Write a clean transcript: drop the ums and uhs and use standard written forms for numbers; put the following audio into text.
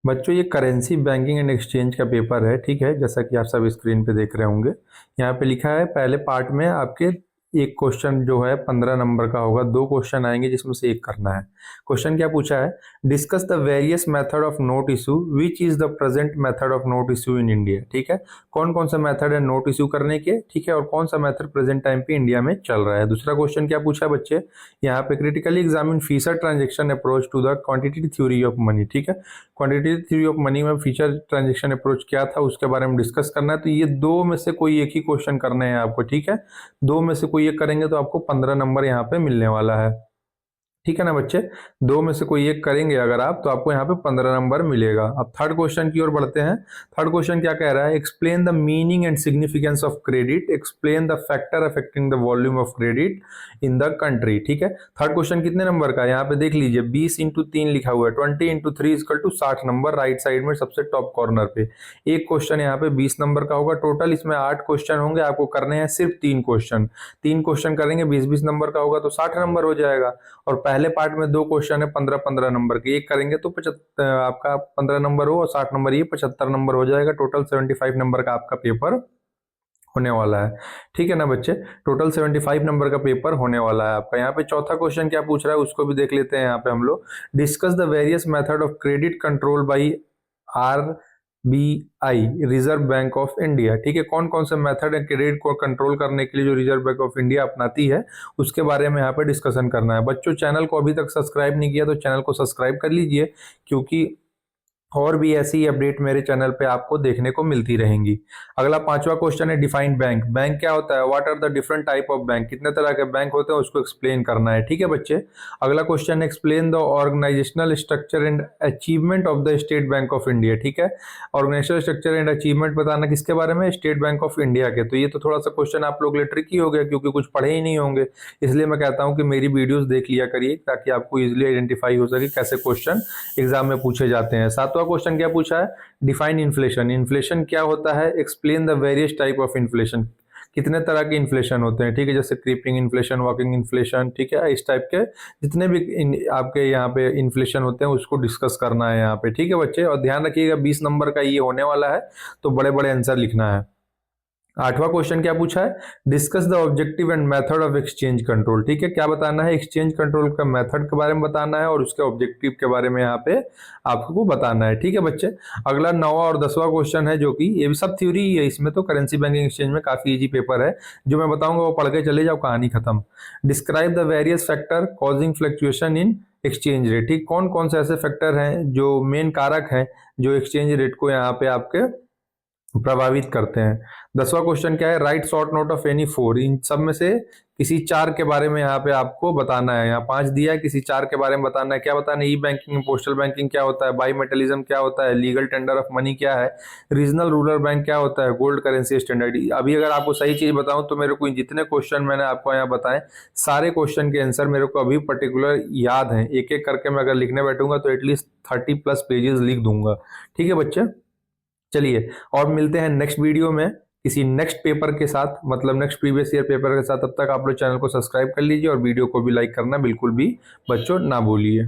बच्चों ये currency banking and exchange का पेपर है, ठीक है। जैसा कि आप सब स्क्रीन पे देख रहे होंगे, यहाँ पे लिखा है पहले पार्ट में आपके एक क्वेश्चन जो है 15 नंबर का होगा, दो क्वेश्चन आएंगे जिसमें से एक करना है। क्वेश्चन क्या पूछा है, discuss the various method of note issue which is the present method of note issue in India, ठीक है। कौन कौन सा मेथड है नोट इशू करने के, ठीक है, और कौन सा मेथड प्रेजेंट टाइम पे इंडिया में चल रहा है। दूसरा क्वेश्चन क्या पूछा है बच्चे, यहाँ पे critically examine feature transaction approach to the quantitative theory of money, ठीक है। क्वांटिटेटिव थ्योरी ऑफ मनी में फीचर ट्रांजेक्शन अप्रोच क्या था उसके बारे में डिस्कस करना है। तो ये दो में से कोई एक ही क्वेश्चन करने हैं आपको, ठीक है। दो में से कोई एक करेंगे तो आपको 15 नंबर यहाँ पे मिलने वाला है, ठीक है ना बच्चे। दो में से कोई एक करेंगे अगर आप तो आपको यहाँ पे 15 नंबर मिलेगा। अब थर्ड क्वेश्चन की ओर बढ़ते हैं। थर्ड क्वेश्चन क्या कह रहा है, explain the meaning and significance of credit, explain the factor affecting the volume of credit in the country, ठीक है। थर्ड क्वेश्चन कितने नंबर का है यहाँ पे देख लीजिए, 20 इंटू 3 लिखा हुआ है, 20 into 3 equal to 60 number, right side में सबसे टॉप कॉर्नर पे। एक क्वेश्चन यहाँ पे 20 नंबर का होगा। टोटल इसमें 8 क्वेश्चन होंगे, आपको करने हैं सिर्फ 3 क्वेश्चन। 3 क्वेश्चन करेंगे 20-20 नंबर का होगा तो 60 नंबर हो जाएगा। और पहले पार्ट में दो क्वेश्चन है 15-15 नंबर के, एक करेंगे तो आपका 15 नंबर हो और 60 नंबर ये 75 नंबर हो जाएगा। टोटल 75 नंबर का आपका पेपर होने वाला है, ठीक है ना बच्चे। टोटल 75 नंबर का पेपर होने वाला है आपका। यहाँ पे चौथा क्वेश्चन क्या पूछ रहा है उसको भी देख लेते हैं। यहाँ पे हम लोग discuss the various method of credit control by RBI reserve bank of India, ठीक है। कौन कौन से मेथड है क्रेडिट को कंट्रोल करने के लिए जो रिजर्व बैंक ऑफ इंडिया अपनाती है उसके बारे में यहाँ पे डिस्कशन करना है। बच्चों चैनल को अभी तक सब्सक्राइब नहीं किया तो चैनल को सब्सक्राइब कर लीजिए, क्योंकि और भी ऐसी अपडेट मेरे चैनल पे आपको देखने को मिलती रहेंगी। अगला पांचवा क्वेश्चन है डिफाइंड बैंक, बैंक क्या होता है, what are the different type of bank, कितने तरह के बैंक होते हैं उसको एक्सप्लेन करना है, ठीक है बच्चे। अगला क्वेश्चन है explain the organisational structure and achievement of the State Bank of India, ठीक है। ऑर्गेनाइजेशनल स्ट्रक्चर एंड अचीवमेंट बताना किसके बारे में, स्टेट बैंक ऑफ इंडिया के। तो ये तो थोड़ा सा क्वेश्चन आप लोग के लिए ट्रिकी हो गया क्योंकि कुछ पढ़े ही नहीं होंगे, इसलिए मैं कहता हूँ कि मेरी वीडियोज देख लिया करिए ताकि आपको इजिली आइडेंटिफाई हो सके कैसे क्वेश्चन एग्जाम में पूछे जाते हैं। सातवां क्वेश्चन क्या पूछा है, डिफाइन इन्फ्लेशन, इन्फ्लेशन क्या होता है, explain the various type of inflation, कितने तरह के इन्फ्लेशन होते हैं, ठीक है। जैसे क्रीपिंग इन्फ्लेशन, वॉकिंग इन्फ्लेशन, ठीक है। इस टाइप के जितने भी आपके यहाँ पे इन्फ्लेशन होते हैं उसको डिस्कस करना है यहाँ पे, ठीक है बच्चे। और ध्यान रखिएगा 20 नंबर का ये होने वाला है तो बड़े बड़े आंसर लिखना है। आठवां क्वेश्चन क्या पूछा है, discuss the objective and method of exchange control, ठीक है। क्या बताना है, एक्सचेंज कंट्रोल का मेथड के बारे में बताना है और उसके ऑब्जेक्टिव के बारे में यहाँ पे आपको बताना है, ठीक है बच्चे। अगला 9वां और 10वां क्वेश्चन है जो कि ये भी सब थ्योरी ही है, इसमें तो करेंसी बैंकिंग एक्सचेंज में काफी इजी पेपर है, जो मैं बताऊंगा वो पढ़ के चले जाओ, कहानी खत्म। Describe the various factor causing fluctuation in exchange rate, ठीक, कौन कौन से ऐसे फैक्टर हैं जो मेन कारक हैं जो एक्सचेंज रेट को यहाँ पे आपके प्रभावित करते हैं। 10वां क्वेश्चन क्या है, right short note of any 4, इन सब में से किसी 4 के बारे में यहाँ पे आपको बताना है। यहाँ 5 दिया है, किसी 4 के बारे में बताना है। क्या बताना है, ई बैंकिंग पोस्टल बैंकिंग क्या होता है, बाई मेटलिज्म क्या होता है, लीगल टेंडर ऑफ मनी क्या है, रीजनल रूरल बैंक क्या होता है, गोल्ड करेंसी स्टैंडर्ड। अभी अगर आपको सही चीज बताऊं तो मेरे को जितने क्वेश्चन मैंने आपको यहाँ बताए सारे क्वेश्चन के आंसर मेरे को अभी पर्टिकुलर याद है, एक एक करके मैं अगर लिखने बैठूंगा तो एटलीस्ट 30+ पेजेस लिख दूंगा, ठीक है बच्चे। चलिए और मिलते हैं नेक्स्ट वीडियो में किसी नेक्स्ट पेपर के साथ, मतलब नेक्स्ट प्रीवियस ईयर पेपर के साथ। तब तक आप लोग चैनल को सब्सक्राइब कर लीजिए और वीडियो को भी लाइक करना बिल्कुल भी बच्चों ना भूलिए।